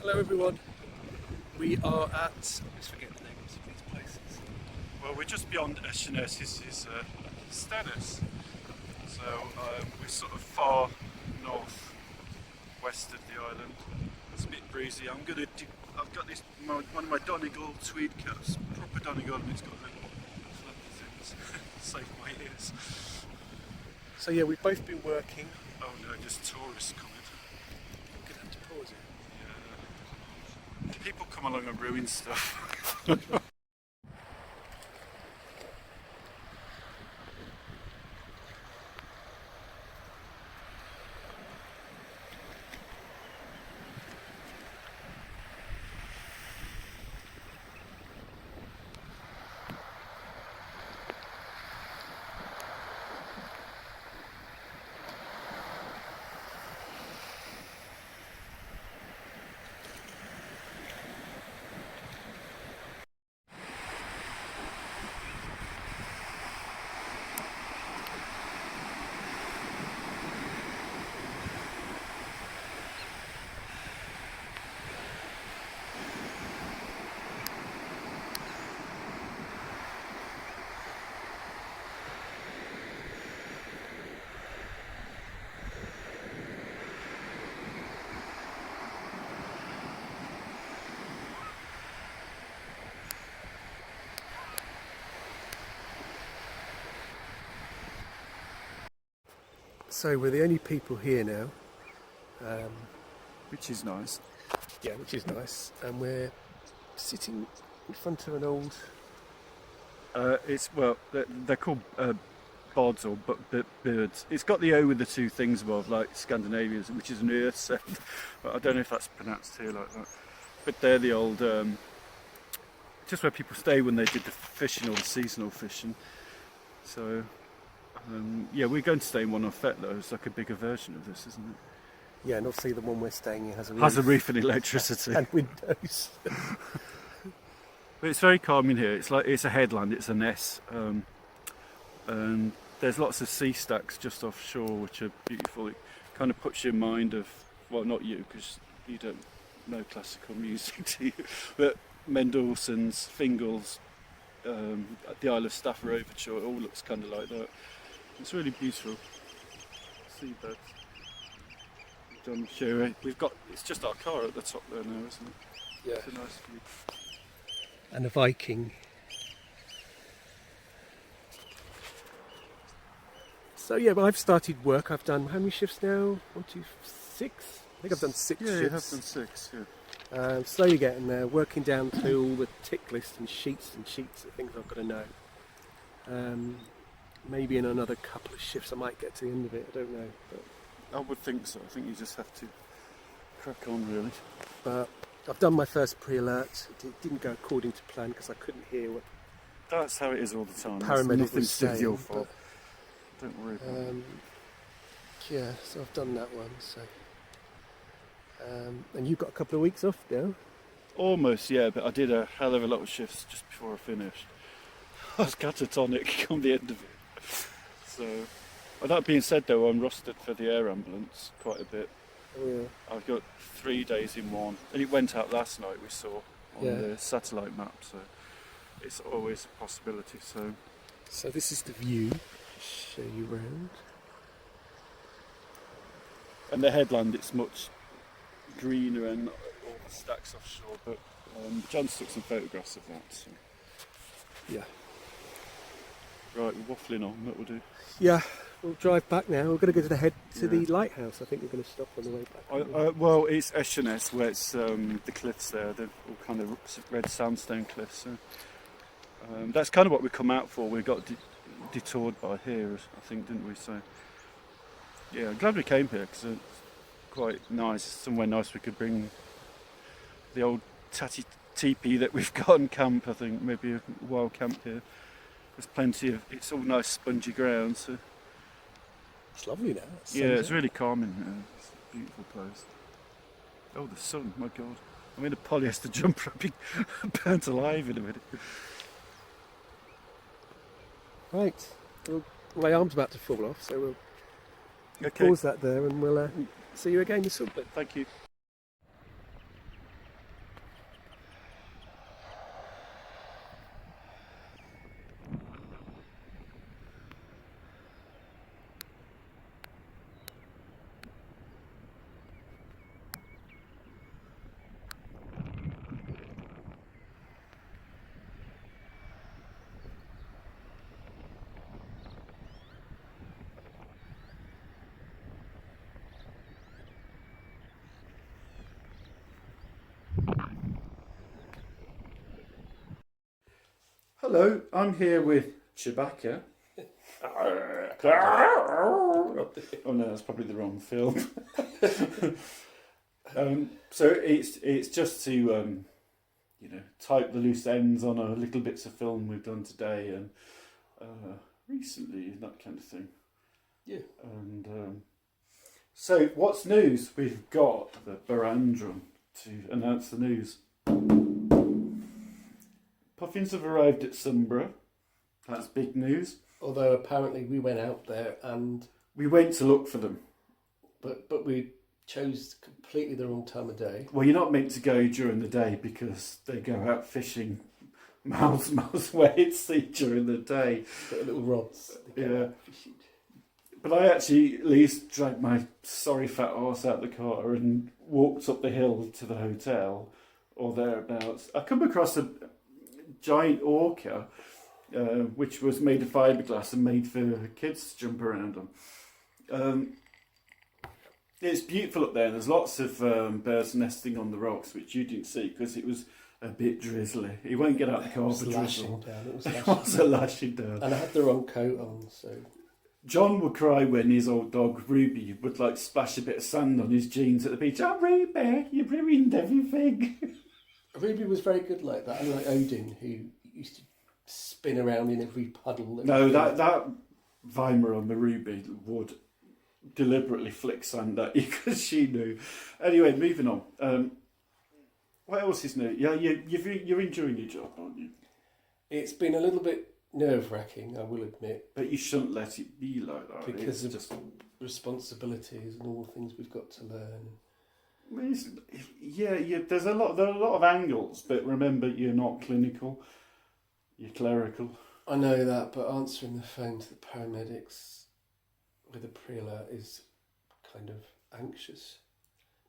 Hello everyone, we are at, I just forget the names of these places. Well, we're just beyond Eshaness. This is Stenness. So we're sort of far north west of the island. It's a bit breezy. I've got this one of my Donegal tweed caps, proper Donegal, and it's got little flappy things. Save my ears. So yeah, we've both been working. Oh no, just tourists coming. We're going to have to pause it. Yeah. People come along and ruin stuff. So we're the only people here now. Which is nice. Yeah, which is nice. And we're sitting in front of an old... They're called bods or birds. It's got the O with the two things above, like Scandinavians, which is an earth sound. But I don't know if that's pronounced here like that. But they're the old, just where people stay when they did the fishing or the seasonal fishing. So, yeah, we're going to stay in one on Fett though. It's like a bigger version of this, isn't it? Yeah, and obviously the one we're staying in has a roof. Has a roof and electricity. And windows. But it's very calming here. It's like it's a headland. It's a ness, and there's lots of sea stacks just offshore, which are beautiful. It kind of puts your mind of, well, not you because you don't know classical music, do you? But Mendelssohn's, Fingal's, the Isle of Stafford Overture. It all looks kind of like that. It's really beautiful. Seabirds. We've got. It's just our car at the top there now, isn't it? Yeah. It's a nice view. And a Viking. So yeah, but I've started work. I've done how many shifts now? 1, 2, 6. I think I've done 6 shifts. Yeah, you have done 6. Yeah. Slowly getting there, working down through all the tick lists and sheets of things I've got to know. Maybe in another couple of shifts I might get to the end of it. I don't know. But I would think so. I think you just have to crack on, really. But I've done my first pre-alert. It didn't go according to plan because I couldn't hear what That's how it is all the time. paramedic Nothing was to do with your saying. fault. Don't worry about it. Yeah, so I've done that one. So, and you've got a couple of weeks off now. Almost, yeah, but I did a hell of a lot of shifts just before I finished. I was catatonic on the end of it. So, well, that being said though, I'm rostered for the air ambulance quite a bit. Oh, yeah. I've got 3 days in one, and it went out last night, we saw on the satellite map, so it's always a possibility. So this is the view. Show you round. And the headland, it's much greener and all the stacks offshore, but John took some photographs of that. So. Yeah. Right, we're waffling on, what we'll do. Yeah, we'll drive back now. We're going to go to the lighthouse. I think we're going to stop on the way back. Well, it's Eshaness, where it's the cliffs there, they're all kind of red sandstone cliffs. So, that's kind of what we come out for. We got detoured by here, I think, didn't we? So, yeah, I'm glad we came here because it's quite nice. Somewhere nice we could bring the old tatty teepee that we've got in camp. I think maybe a wild camp here. There's plenty of. It's all nice spongy ground. So. It's lovely now. Yeah, it's really calming. It's a beautiful place. Oh, the sun! My God, I'm in a polyester jumper. I'll be burnt alive in a minute. Right. Well, my arm's about to fall off, so we'll pause that there, and we'll see you again soon. Thank you. Hello, I'm here with Chewbacca. Oh no, that's probably the wrong film. So it's just to type the loose ends on a little bits of film we've done today and recently, that kind of thing. Yeah. And so what's news? We've got the Barandrum to announce the news. Puffins have arrived at Sumborough. That's big news. Although apparently we went out there and We went to look for them. but we chose completely the wrong time of day. Well, you're not meant to go during the day because they go out fishing miles away at sea during the day. Got little rods. Yeah. But I actually at least dragged my sorry fat arse out the car and walked up the hill to the hotel or thereabouts. I come across a giant orca, which was made of fiberglass and made for kids to jump around on. It's beautiful up there, and there's lots of birds nesting on the rocks, which you didn't see because it was a bit drizzly. He won't get out of the car for drizzle. It was lashing down. And I had the wrong coat on, so... John would cry when his old dog Ruby would like splash a bit of sand on his jeans at the beach. Oh, Ruby, you ruined everything. Ruby was very good like that, unlike Odin, who used to spin around in every puddle. No, that Weimar on the Ruby would deliberately flick sand at you because she knew. Anyway, moving on. What else is new? Yeah, you're enjoying your job, aren't you? It's been a little bit nerve-wracking, I will admit. But you shouldn't let it be like that. Because of responsibilities and all the things we've got to learn. There are a lot of angles, but remember, you're not clinical. You're clerical. I know that, but answering the phone to the paramedics with a pre-alert is kind of anxious.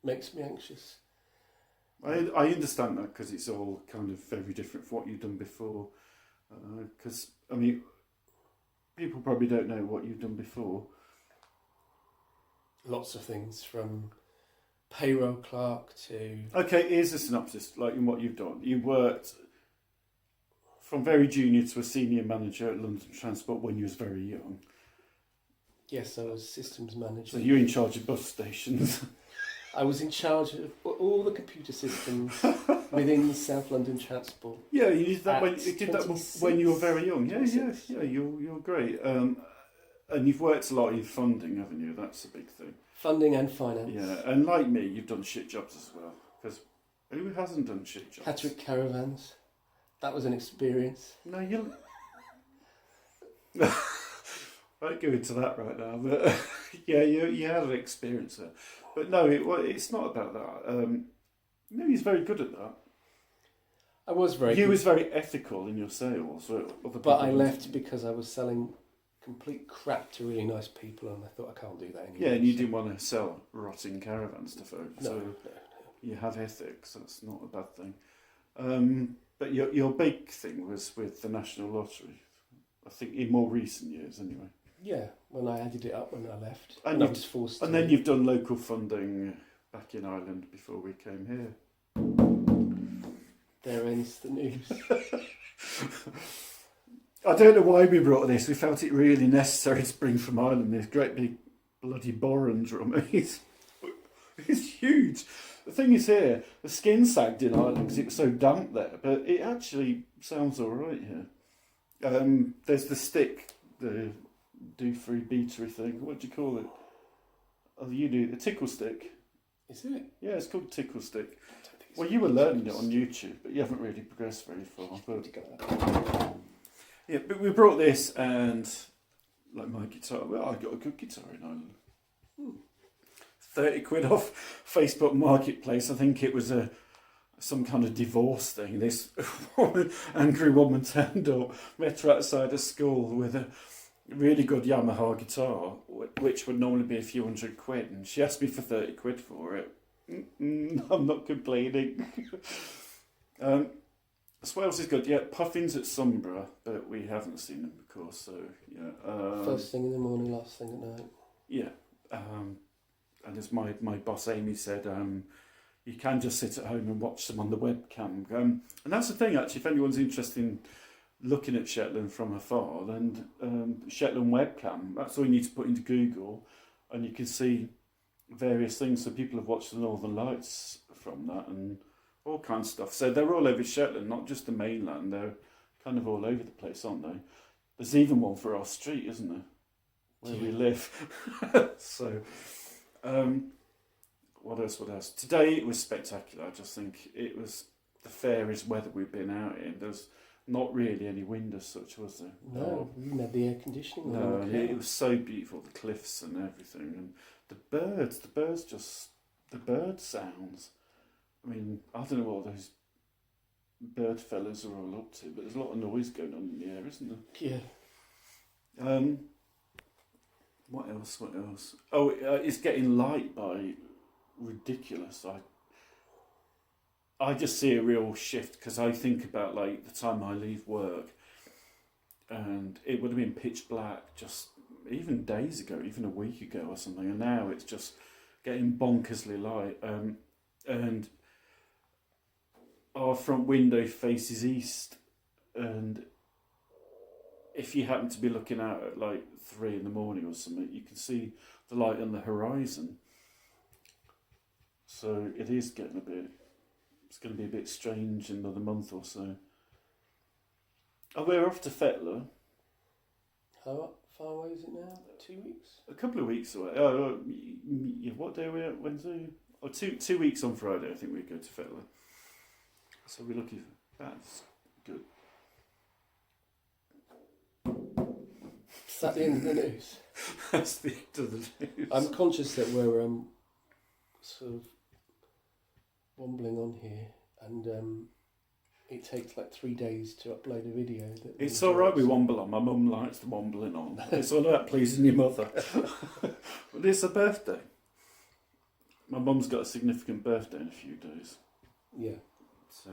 Makes me anxious. I understand that because it's all kind of very different from what you've done before. Because, people probably don't know what you've done before. Lots of things, from payroll clerk to... Okay, here's a synopsis, like in what you've done. You worked from very junior to a senior manager at London Transport when you was very young. Yes, I was systems manager. So you're in charge of bus stations. I was in charge of all the computer systems within South London Transport. Yeah, you did that when you were very young. Yeah, you're great. And you've worked a lot in funding, haven't you? That's a big thing. Funding and finance. Yeah, and like me, you've done shit jobs as well. Because who hasn't done shit jobs? Catterick Caravans. That was an experience. No, you... I won't go into that right now, but yeah, you had an experience there. But no, it's not about that. No, he's very good at that. I was very good. You was very ethical in your sales. But I left because I was selling complete crap to really nice people, and I thought, I can't do that anymore. Yeah, and you didn't want to sell rotting caravans to folk. No, so no. You have ethics, that's not a bad thing. But your big thing was with the National Lottery, I think in more recent years anyway. Yeah, when I added it up when I left. And I was forced and to. then you've done local funding back in Ireland before we came here. There ends the news. I don't know why we brought this. We felt it really necessary to bring from Ireland this great big bloody Barandrum. It's huge. The thing is here, the skin sagged in Ireland because it was so damp there, but it actually sounds all right here. There's the stick, the do-free beatery thing. What do you call it? Oh, you do the tickle stick. Is it? Yeah, it's called tickle stick. Well, you were learning it on YouTube, but you haven't really progressed very far. But yeah, but we brought this and like my guitar. Well, I got a good guitar in Ireland. 30 quid off Facebook Marketplace. I think it was some kind of divorce thing. This angry woman turned up, met her outside a school with a really good Yamaha guitar, which would normally be a few £100, and she asked me for 30 quid for it. I'm not complaining. Swales is good. Yeah, Puffins at Sumborough, but we haven't seen them, of course. So yeah. First thing in the morning, last thing at night. Yeah. And as my boss Amy said, you can just sit at home and watch them on the webcam. And that's the thing, actually, if anyone's interested in looking at Shetland from afar, and Shetland webcam. That's all you need to put into Google, and you can see various things. So people have watched the Northern Lights from that and all kinds of stuff. So they're all over Shetland, not just the mainland. They're kind of all over the place, aren't they? There's even one for our street, isn't there, where we live? So, what else? Today it was spectacular. I just think it was the fairest weather we've been out in. There's not really any wind as such, was there? No, we even had the air conditioning. No, and it was so beautiful, the cliffs and everything, and the bird sounds. I mean, I don't know what those bird fellas are all up to, but there's a lot of noise going on in the air, isn't there? Yeah. What else? Oh, it's getting light by ridiculous. I just see a real shift because I think about like the time I leave work, and it would have been pitch black just even days ago, even a week ago or something, and now it's just getting bonkersly light. And our front window faces east, and if you happen to be looking out at like 3 a.m. or something, you can see the light on the horizon. So it is getting it's going to be a bit strange in another month or so. Oh, we're off to Fetler. How far away is it now? 2 weeks? A couple of weeks away. What day are we at? Wednesday? Oh, 2 weeks on Friday, I think we go to Fetler. So we're looking for that's good. Is that the end of the news? That's the end of the news. I'm conscious that we're sort of wombling on here, and it takes like 3 days to upload a video. It's all right, we womble on. My mum likes the wombling on. It's all about pleasing your mother. But it's a birthday. My mum's got a significant birthday in a few days. Yeah. So.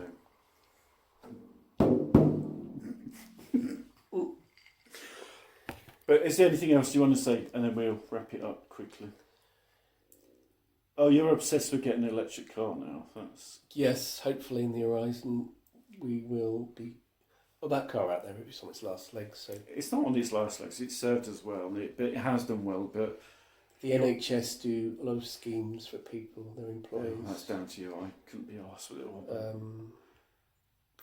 But is there anything else you want to say? And then we'll wrap it up quickly. Oh, you're obsessed with getting an electric car now. Yes, hopefully in the horizon we will be. Well, that car out there is on its last legs, so it's not on its last legs. It served as well, but it has done well. But the NHS do a lot of schemes for people, their employees. That's down to you. I couldn't be arsed with it all.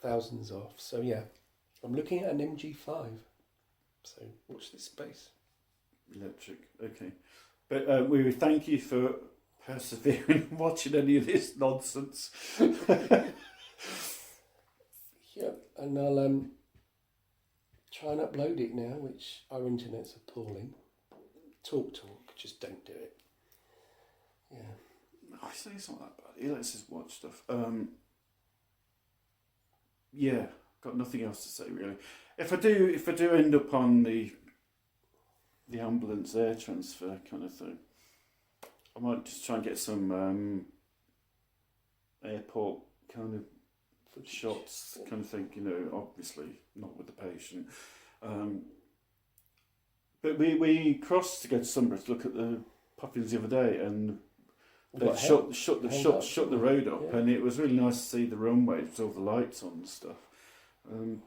Thousands off. So yeah, I'm looking at an MG5. So watch this space. Electric, okay. But we thank you for persevering watching any of this nonsense. Yeah, and I'll try and upload it now, which our internet's appalling. Talk, just don't do it. Yeah. I say it's not that bad. He lets us watch stuff. Yeah, got nothing else to say really. If I do end up on the ambulance air transfer kind of thing, I might just try and get some airport kind of shots, kind of thing. You know, obviously not with the patient. But we crossed to go to Sunbury to look at the puffins the other day, and they shut the road up, yeah. And it was really nice to see the runway with all the lights on and stuff, and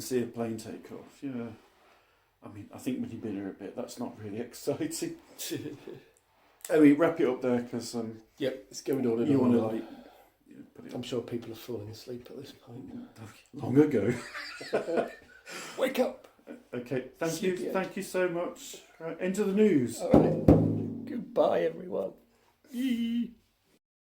see a plane take off. Yeah, I mean, I think when you've been here a bit, that's not really exciting. Anyway, wrap it up there because yep, it's going on. You want to like. Put it I'm sure people are falling asleep at this point. Long ago. Wake up. Okay, thank you so much. Right, into the news. All right. Goodbye, everyone. Yee.